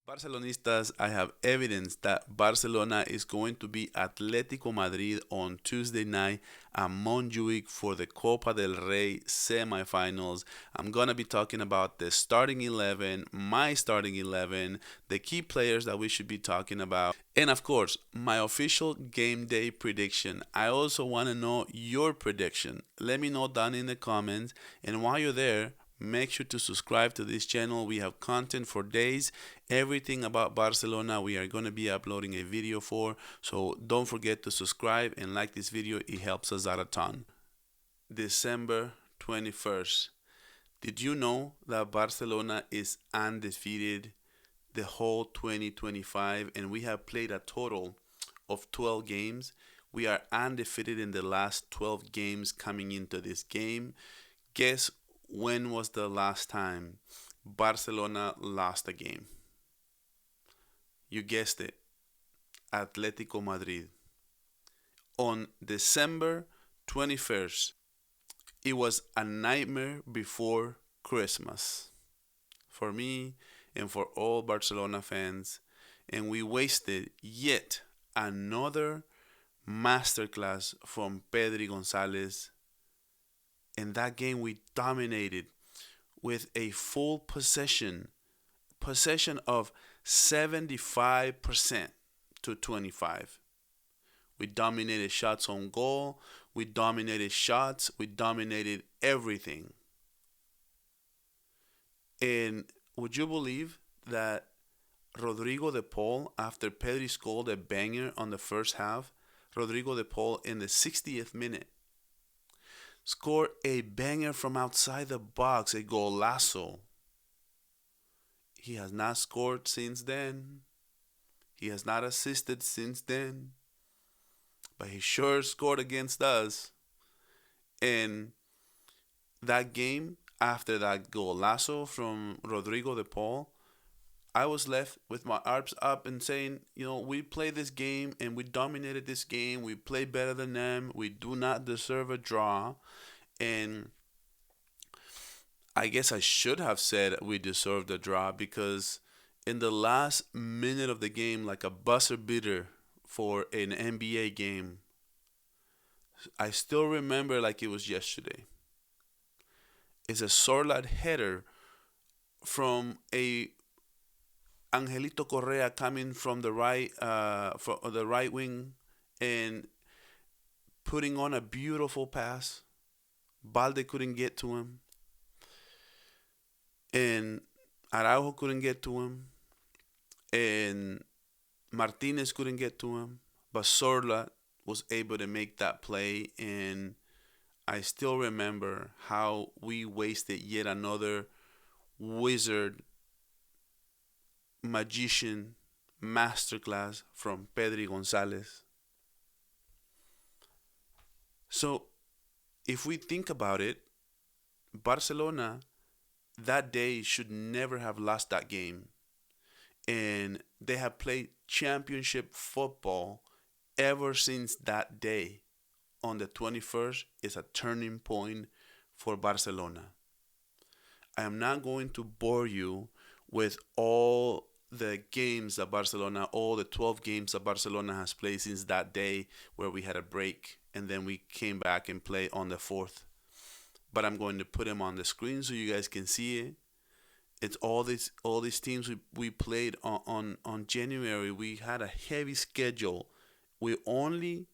Barcelonistas, I have evidence that Barcelona is going to be Atletico Madrid on Tuesday night at Montjuic for the Copa del Rey semifinals. I'm going to be talking about the starting 11, my starting 11, the key players that we should be talking about, and of course, my official game day prediction. I also want to know your prediction. Let me know down in the comments, and while you're there, make sure to subscribe to this channel. We have content for days. Everything about Barcelona we are going to be uploading a video for. So don't forget to subscribe and like this video. It helps us out a ton. December 21st. Did you know that Barcelona is undefeated the whole 2025 and we have played a total of 12 games? We are undefeated in the last 12 games coming into this game. Guess when was the last time Barcelona lost a game? You guessed it, Atletico Madrid. On December 21st, it was a nightmare before Christmas for me and for all Barcelona fans, and we wasted yet another masterclass from Pedro Gonzalez. In that game, we dominated with a full possession of 75% to 25. We dominated shots on goal, we dominated shots, we dominated everything. And would you believe that Rodrigo de Paul, after Pedri scored a banger on the first half, Rodrigo de Paul in the 60th minute scored a banger from outside the box, a golazo. He has not scored since then. He has not assisted since then. But he sure scored against us. And that game, after that golazo from Rodrigo de Paul, I was left with my arms up and saying, we played this game and we dominated this game. We played better than them. We do not deserve a draw. And I guess I should have said we deserved a draw because in the last minute of the game, like a buzzer beater for an NBA game, I still remember like it was yesterday. It's a Sorlat header from a Angelito Correa coming from the right wing and putting on a beautiful pass. Balde couldn't get to him, and Araujo couldn't get to him, and Martinez couldn't get to him, but Sorla was able to make that play, and I still remember how we wasted yet another wizard, magician, masterclass from Pedro Gonzalez. So, if we think about it, Barcelona that day should never have lost that game. And they have played championship football ever since that day. On the 21st is a turning point for Barcelona. I am not going to bore you with all the games that Barcelona, all the 12 games that Barcelona has played since that day where we had a break and then we came back and played on the 4th. But I'm going to put them on the screen so you guys can see it. It's all these teams we played on January. We had a heavy schedule. We only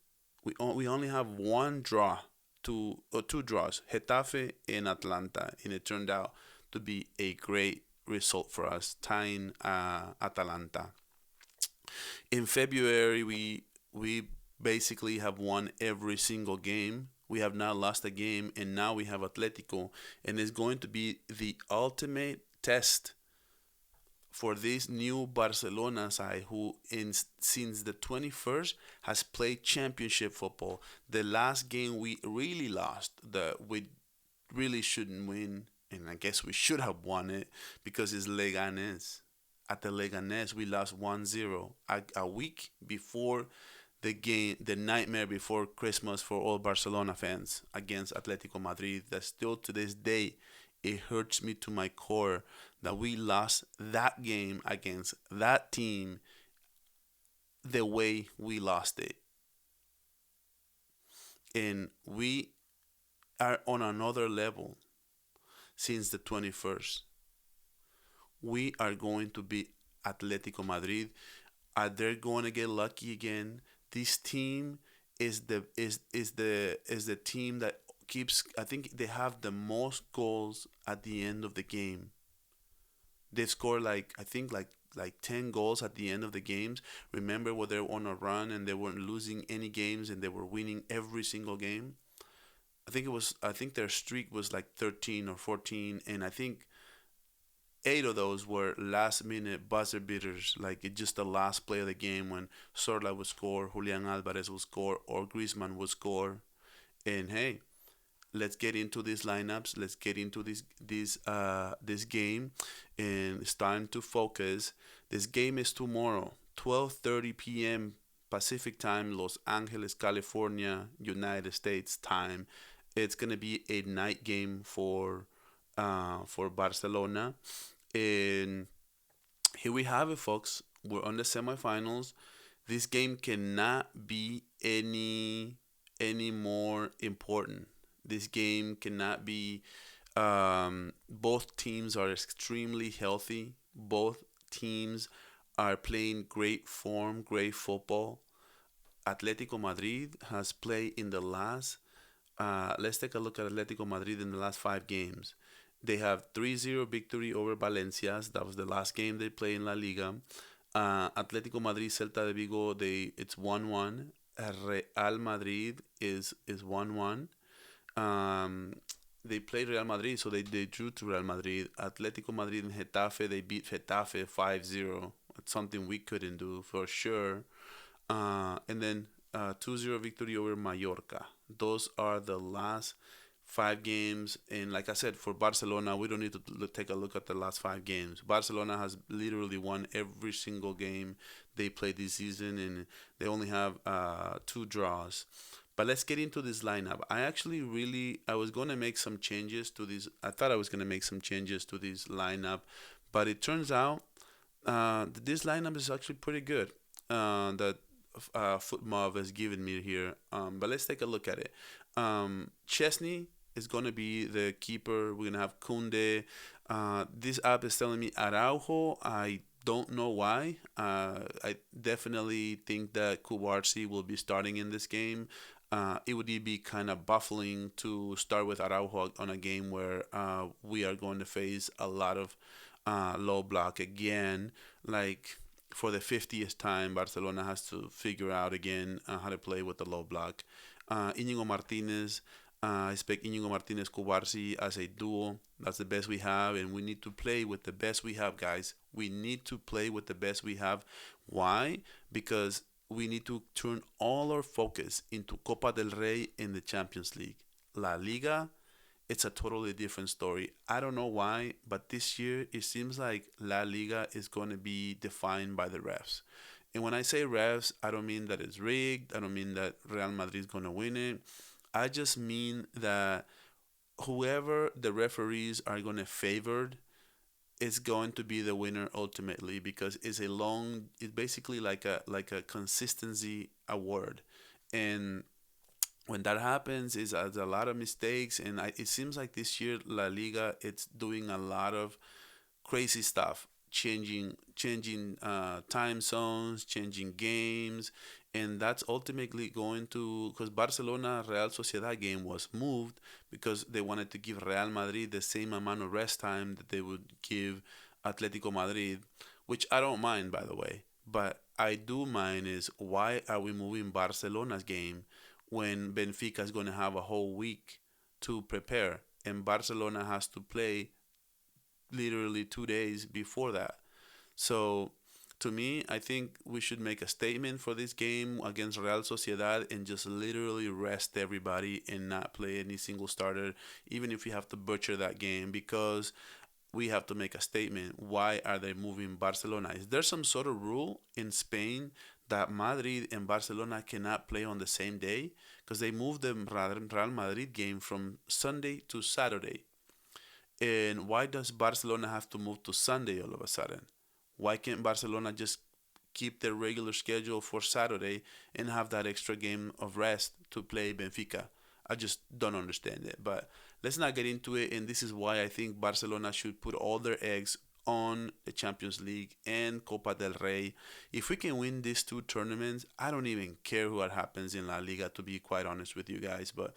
have one draw, two draws, Getafe and Atlanta, and it turned out to be a great result for us, tying Atalanta. In February, we basically have won every single game. We have not lost a game, and now we have Atletico, and it's going to be the ultimate test for this new Barcelona side who since the 21st has played championship football. The last game we really lost, we really shouldn't win, and I guess we should have won it because it's Leganes. At the Leganes, we lost 1-0 a week before the game, the nightmare before Christmas for all Barcelona fans against Atletico Madrid that still to this day it hurts me to my core that we lost that game against that team the way we lost it. And we are on another level since the 21st. We are going to be Atletico Madrid. Are they going to get lucky again? This team is the team that keeps. I think they have the most goals at the end of the game. They score like I think like 10 goals at the end of the games. Remember when they were on a run and they weren't losing any games and they were winning every single game. I think their streak was like 13 or 14, and I think eight of those were last minute buzzer beaters, like it just the last play of the game when Sorla would score, Julian Alvarez would score, or Griezmann would score. And hey, let's get into these lineups. Let's get into this game, and it's time to focus. This game is tomorrow, 12:30 p.m. Pacific time, Los Angeles, California, United States time. It's gonna be a night game for Barcelona, and here we have it, folks. We're on the semifinals. This game cannot be any more important. This game cannot be. Both teams are extremely healthy. Both teams are playing great form, great football. Atletico Madrid has played in the last. Let's take a look at Atletico Madrid in the last 5 games. They have 3-0 victory over Valencias. That was the last game they played in La Liga. Atletico Madrid, Celta de Vigo, it's 1-1. Real Madrid is 1-1. They played Real Madrid, so they drew to Real Madrid. Atletico Madrid and Getafe, they beat Getafe 5-0. It's something we couldn't do for sure. And then 2-0 victory over Mallorca. Those are the last 5 games. And like I said, for Barcelona, we don't need to take a look at the last 5 games. Barcelona has literally won every single game they played this season, and they only have 2 draws. But let's get into this lineup. I was going to make some changes to this. I thought I was going to make some changes to this lineup, but it turns out this lineup is actually pretty good. That FootMob has given me here. But let's take a look at it. Chesney is going to be the keeper. We're going to have Kunde. This app is telling me Araujo. I don't know why. I definitely think that Kubarsi will be starting in this game. It would be kind of baffling to start with Araujo on a game where we are going to face a lot of low block again. Like for the 50th time, Barcelona has to figure out again how to play with the low block. Inigo Martinez, I expect Inigo Martinez Kubarsi as a duo. That's the best we have, and we need to play with the best we have, guys. We need to play with the best we have. Why? Because we need to turn all our focus into Copa del Rey and the Champions League. La Liga, it's a totally different story. I don't know why, but this year it seems like La Liga is going to be defined by the refs. And when I say refs, I don't mean that it's rigged. I don't mean that Real Madrid is going to win it. I just mean that whoever the referees are going to favor is going to be the winner ultimately, because it's basically like a consistency award. And when that happens is a lot of mistakes, and it seems like this year La Liga it's doing a lot of crazy stuff, changing time zones, changing games, and that's ultimately going to, because Barcelona Real Sociedad game was moved because they wanted to give Real Madrid the same amount of rest time that they would give Atletico Madrid, which I don't mind, by the way. But I do mind is, why are we moving Barcelona's game when Benfica is going to have a whole week to prepare and Barcelona has to play literally 2 days before that? So to me, I think we should make a statement for this game against Real Sociedad and just literally rest everybody and not play any single starter, even if we have to butcher that game, because we have to make a statement. Why are they moving Barcelona? Is there some sort of rule in Spain that Madrid and Barcelona cannot play on the same day? Because they moved the Real Madrid game from Sunday to Saturday. And why does Barcelona have to move to Sunday all of a sudden? Why can't Barcelona just keep their regular schedule for Saturday and have that extra game of rest to play Benfica? I just don't understand it. But let's not get into it. And this is why I think Barcelona should put all their eggs on the Champions League and Copa del Rey. If we can win these two tournaments, I don't even care what happens in La Liga, to be quite honest with you guys. But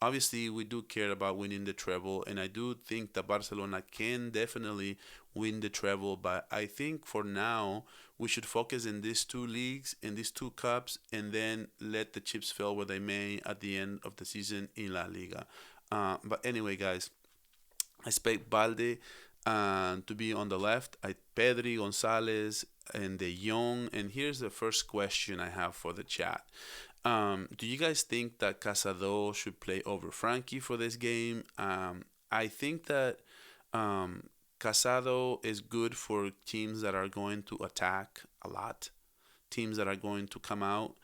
obviously, we do care about winning the treble, and I do think that Barcelona can definitely win the treble. But I think for now, we should focus in these two leagues, in these two cups, and then let the chips fall where they may at the end of the season in La Liga. But anyway, guys, I expect Balde to be on the left. I Pedri, Gonzalez, and De Jong. And here's the first question I have for the chat. Do you guys think that Casado should play over Frankie for this game? I think that um, Casado is good for teams that are going to attack a lot, teams that are going to come out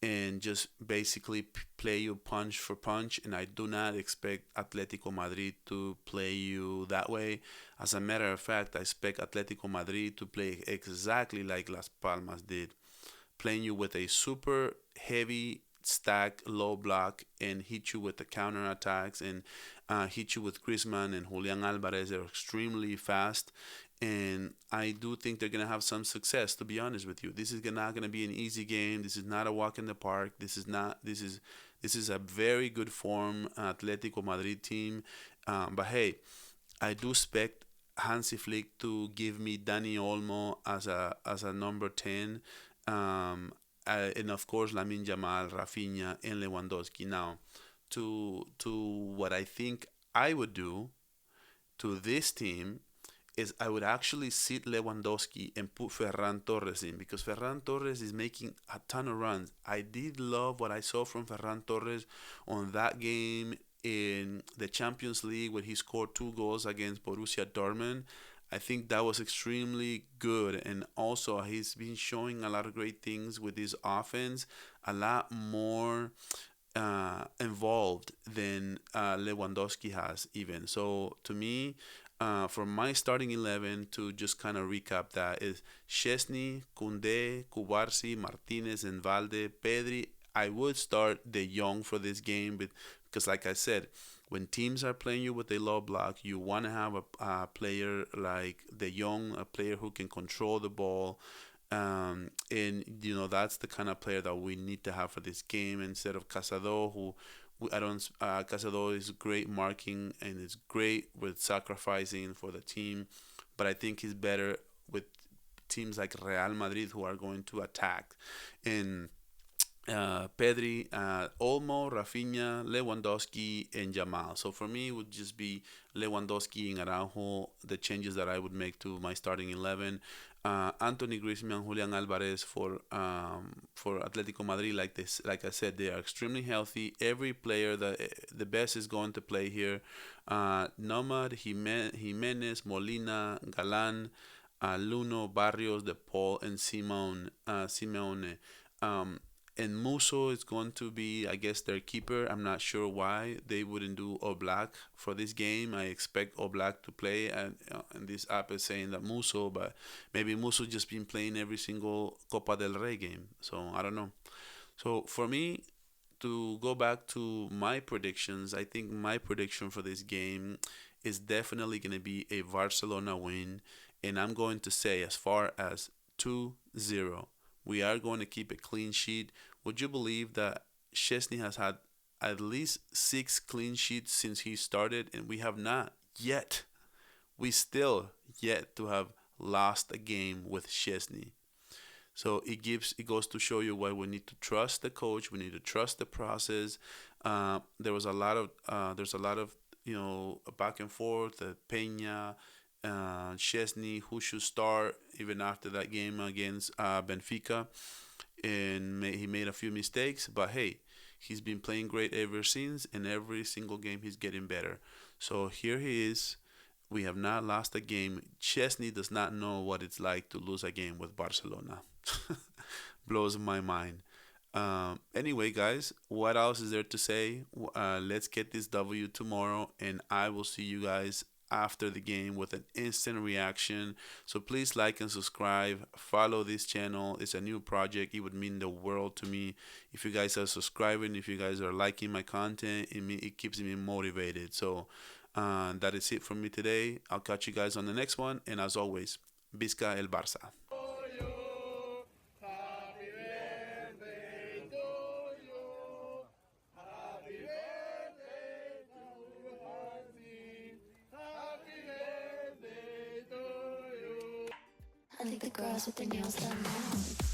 and just basically play you punch for punch. And I do not expect Atletico Madrid to play you that way. As a matter of fact, I expect Atletico Madrid to play exactly like Las Palmas did, playing you with a super heavy stack low block and hit you with the counter attacks and hit you with Griezmann and Julian Alvarez. They're extremely fast, and I do think they're gonna have some success. To be honest with you, this is not gonna be an easy game. This is not a walk in the park. This is not. This is a very good form Atletico Madrid team. But hey, I do expect Hansi Flick to give me Dani Olmo as a number 10, and of course Lamine Yamal, Rafinha, and Lewandowski. Now, to what I think I would do to this team is I would actually sit Lewandowski and put Ferran Torres in, because Ferran Torres is making a ton of runs. I did love what I saw from Ferran Torres on that game in the Champions League where he scored 2 goals against Borussia Dortmund. I think that was extremely good, and also he's been showing a lot of great things with his offense, a lot more involved than Lewandowski has even. So to me, for my starting 11, to just kind of recap that, is Chesney, Kunde, Kubarsi, Martinez, and Valde, Pedri. I would start De Jong for this game, because like I said, when teams are playing you with a low block, you want to have a player like De Jong, a player who can control the ball. And that's the kind of player that we need to have for this game instead of Casado, who I don't. Casado is great marking and is great with sacrificing for the team, but I think he's better with teams like Real Madrid, who are going to attack. And Pedri, Olmo, Rafinha, Lewandowski, and Jamal. So for me, it would just be Lewandowski and Araujo, the changes that I would make to my starting 11. Anthony Griezmann, Julian Alvarez for Atletico Madrid. Like I said, they are extremely healthy. Every player that the best is going to play here. Nomad, Jimenez, Molina, Galan, Luno, Barrios, De Paul, and Simeone. Um, and Muso is going to be, I guess, their keeper. I'm not sure why they wouldn't do Oblak for this game. I expect Oblak to play, and this app is saying that Muso, but maybe Muso just been playing every single Copa del Rey game. So I don't know. So for me, to go back to my predictions, I think my prediction for this game is definitely going to be a Barcelona win, and I'm going to say as far as 2-0. We are going to keep a clean sheet. Would you believe that Chesney has had at least 6 clean sheets since he started, and we have not yet. We still yet to have lost a game with Chesney. So it goes to show you why we need to trust the coach. We need to trust the process. There's a lot of back and forth. Peña, Chesney, who should start even after that game against Benfica, and he made a few mistakes. But hey, he's been playing great ever since, and every single game he's getting better. So here he is. We have not lost a game. Chesney does not know what it's like to lose a game with Barcelona. Blows my mind. Anyway, guys, what else is there to say? Let's get this W tomorrow, and I will see you guys after the game with an instant reaction. So please like and subscribe. Follow this channel. It's a new project. It would mean the world to me if you guys are subscribing, if you guys are liking my content. It keeps me motivated. So that is it from me today. I'll catch you guys on the next one. And as always, Visca el Barça. I think the girls with their nails done now.